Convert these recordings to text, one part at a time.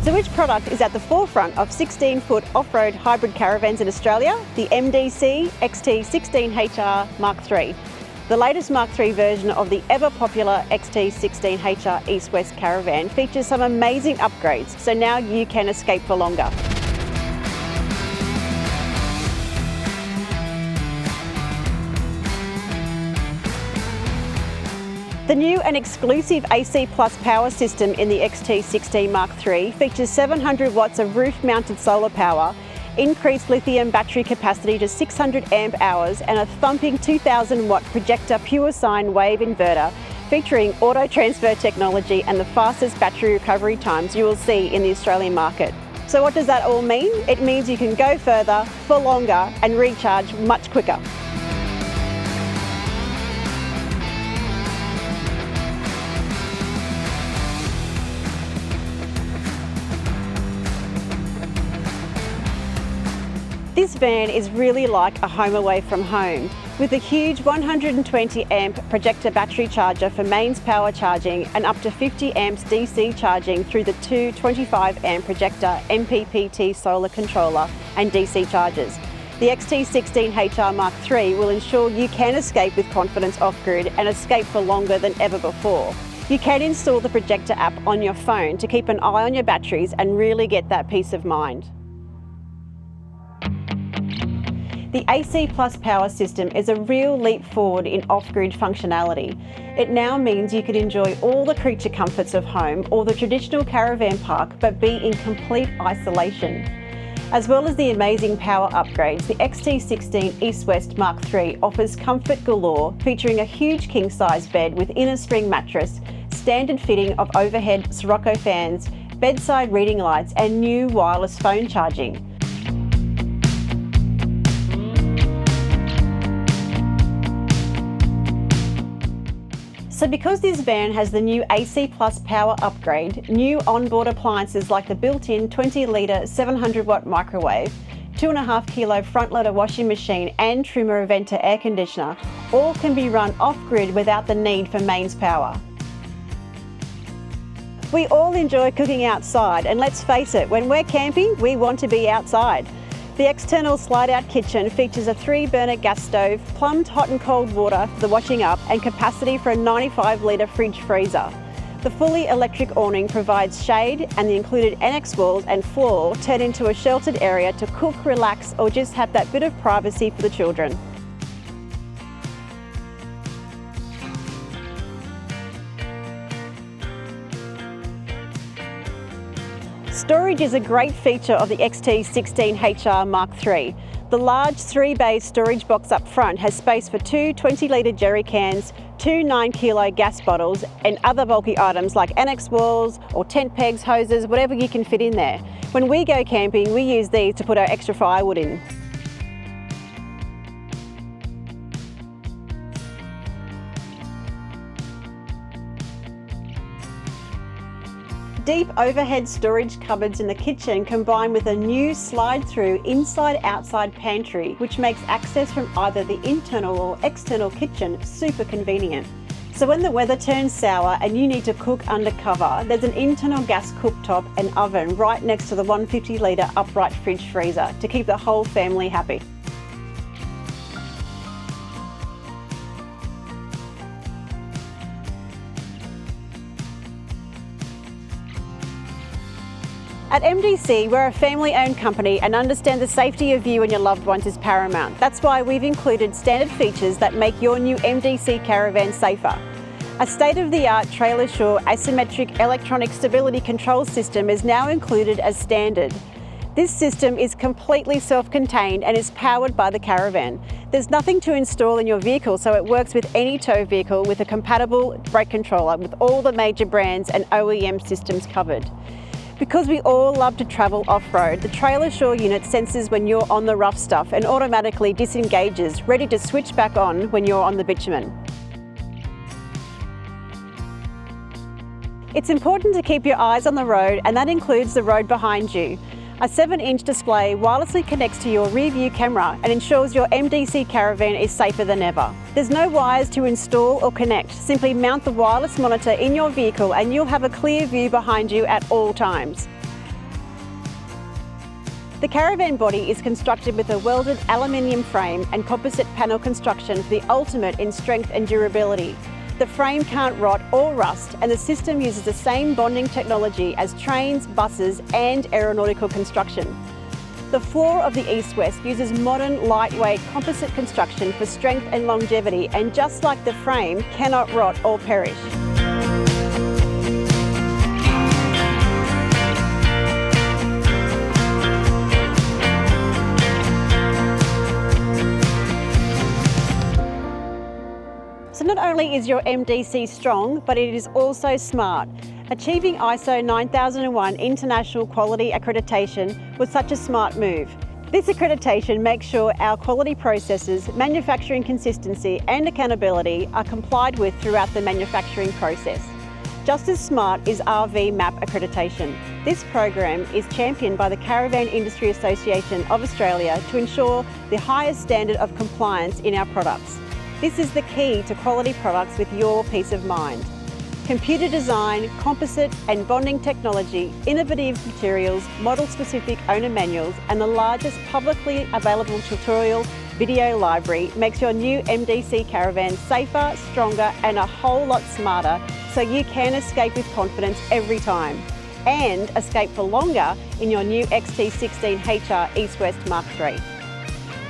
So which product is at the forefront of 16-foot off-road hybrid caravans in Australia? The MDC XT16HR Mark-III. The latest Mark-III version of the ever-popular XT16HR East-West Caravan features some amazing upgrades, so now you can escape for longer. The new and exclusive AC Plus power system in the XT16 Mark-III features 700 watts of roof-mounted solar power, increased lithium battery capacity to 600 amp hours and a thumping 2000 watt projector pure sine wave inverter featuring auto transfer technology and the fastest battery recovery times you will see in the Australian market. So what does that all mean? It means you can go further, for longer and recharge much quicker. This van is really like a home away from home, with a huge 120 amp projector battery charger for mains power charging and up to 50 amps DC charging through the two 25 amp projector MPPT solar controller and DC chargers. The XT16HR Mark-III will ensure you can escape with confidence off-grid and escape for longer than ever before. You can install the projector app on your phone to keep an eye on your batteries and really get that peace of mind. The AC Plus power system is a real leap forward in off-grid functionality. It now means you can enjoy all the creature comforts of home or the traditional caravan park, but be in complete isolation. As well as the amazing power upgrades, the XT16 East-West Mark-III offers comfort galore, featuring a huge king-size bed with inner spring mattress, standard fitting of overhead Sirocco fans, bedside reading lights and new wireless phone charging. So because this van has the new AC Plus power upgrade, new onboard appliances like the built-in 20-litre 700 watt microwave, 2.5 kilo front loader washing machine and Trimmer Venter air conditioner, all can be run off-grid without the need for mains power. We all enjoy cooking outside, and let's face it, when we're camping, we want to be outside. The external slide-out kitchen features a 3-burner gas stove, plumbed hot and cold water for the washing up and capacity for a 95-litre fridge freezer. The fully electric awning provides shade, and the included Annex walls and floor turn into a sheltered area to cook, relax or just have that bit of privacy for the children. Storage is a great feature of the XT16HR Mark-III. The large 3-bay storage box up front has space for two 20-litre jerry cans, two 9-kilo gas bottles and other bulky items like Annex walls or tent pegs, hoses, whatever you can fit in there. When we go camping, we use these to put our extra firewood in. Deep overhead storage cupboards in the kitchen combine with a new slide-through inside-outside pantry, which makes access from either the internal or external kitchen super convenient. So when the weather turns sour and you need to cook under cover, there's an internal gas cooktop and oven right next to the 150-litre upright fridge freezer to keep the whole family happy. At MDC, we're a family-owned company and understand the safety of you and your loved ones is paramount. That's why we've included standard features that make your new MDC Caravan safer. A state-of-the-art Trailer Shore asymmetric electronic stability control system is now included as standard. This system is completely self-contained and is powered by the Caravan. There's nothing to install in your vehicle, so it works with any tow vehicle with a compatible brake controller with all the major brands and OEM systems covered. Because we all love to travel off-road, the Trailer Shore unit senses when you're on the rough stuff and automatically disengages, ready to switch back on when you're on the bitumen. It's important to keep your eyes on the road, and that includes the road behind you. A 7-inch display wirelessly connects to your rear view camera and ensures your MDC Caravan is safer than ever. There's no wires to install or connect. Simply mount the wireless monitor in your vehicle and you'll have a clear view behind you at all times. The Caravan body is constructed with a welded aluminium frame and composite panel construction for the ultimate in strength and durability. The frame can't rot or rust, and the system uses the same bonding technology as trains, buses and aeronautical construction. The floor of the East-West uses modern, lightweight composite construction for strength and longevity, and just like the frame, cannot rot or perish. So not only is your MDC strong, but it is also smart. Achieving ISO 9001 International Quality Accreditation was such a smart move. This accreditation makes sure our quality processes, manufacturing consistency and accountability are complied with throughout the manufacturing process. Just as smart is RV MAP accreditation. This program is championed by the Caravan Industry Association of Australia to ensure the highest standard of compliance in our products. This is the key to quality products with your peace of mind. Computer design, composite and bonding technology, innovative materials, model-specific owner manuals and the largest publicly available tutorial video library makes your new MDC Caravan safer, stronger and a whole lot smarter, so you can escape with confidence every time. And escape for longer in your new XT16HR East-West MKIII.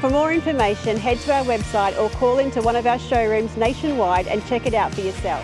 For more information, head to our website or call into one of our showrooms nationwide and check it out for yourself.